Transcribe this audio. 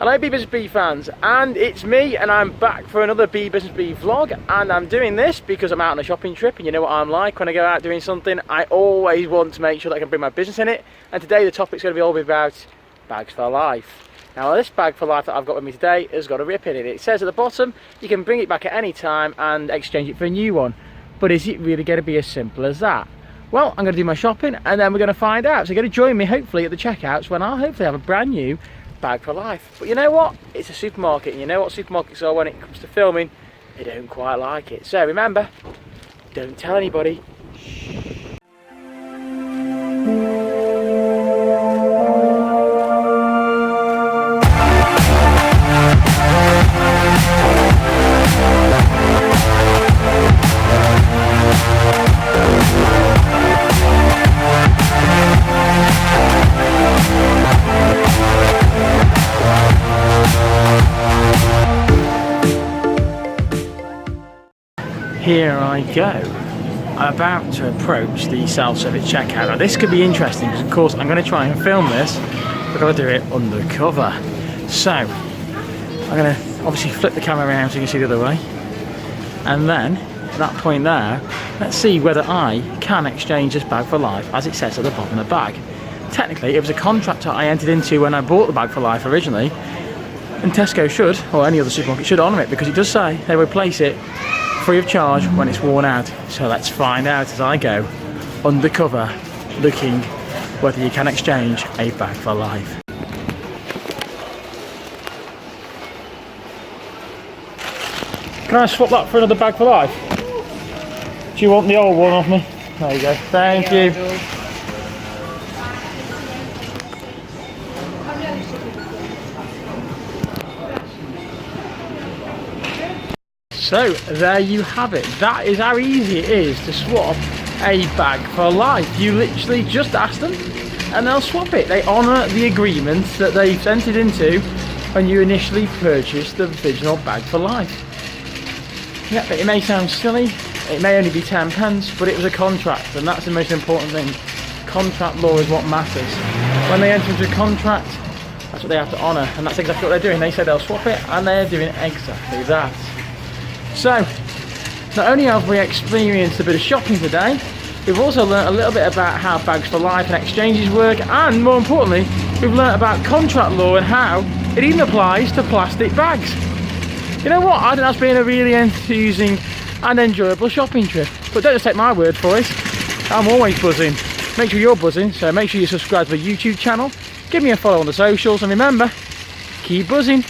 Hello BeeBusinessBee fans, and it's me, and I'm back for another BeeBusinessBee vlog. And I'm doing this because I'm out on a shopping trip, and you know what I'm like when I go out doing something, I always want to make sure that I can bring my business in it. And today the topic's going to be all about bags for life. Now this bag for life that I've got with me today has got a rip in it. It says at the bottom you can bring it back at any time and exchange it for a new one. But is it really going to be as simple as that? Well, I'm going to do my shopping and then we're going to find out. So you're going to join me hopefully at the checkouts when I'll hopefully have a brand new bag for life. But you know what? It's a supermarket, and you know what supermarkets are when it comes to filming? They don't quite like it. So remember, don't tell anybody. Here I go. I'm about to approach the self-service checkout. Now this could be interesting because of course I'm going to try and film this, but I've got to do it undercover. So I'm going to obviously flip the camera around so you can see the other way, and then at that point there, let's see whether I can exchange this bag for life as it says at the bottom of the bag. Technically it was a contract that I entered into when I bought the bag for life originally, and Tesco should, or any other supermarket should honour it, because it does say they replace it free of charge when it's worn out. So let's find out as I go undercover, looking whether you can exchange a bag for life. Can I swap that for another bag for life? Do you want the old one off me? There you go. Thank you. So there you have it. That is how easy it is to swap a bag for life. You literally just ask them and they'll swap it. They honour the agreement that they've entered into when you initially purchased the original bag for life. Yeah, but it may sound silly, it may only be 10 pence, but it was a contract, and that's the most important thing. Contract law is what matters. When they enter into a contract, that's what they have to honour, and that's exactly what they're doing. They said they'll swap it, and they're doing exactly that. So, not only have we experienced a bit of shopping today, we've also learnt a little bit about how bags for life and exchanges work, and more importantly, we've learnt about contract law and how it even applies to plastic bags. You know what? I think that's been a really enthusing and enjoyable shopping trip. But don't just take my word for it. I'm always buzzing. Make sure you're buzzing, so make sure you subscribe to the YouTube channel, give me a follow on the socials, and remember, keep buzzing.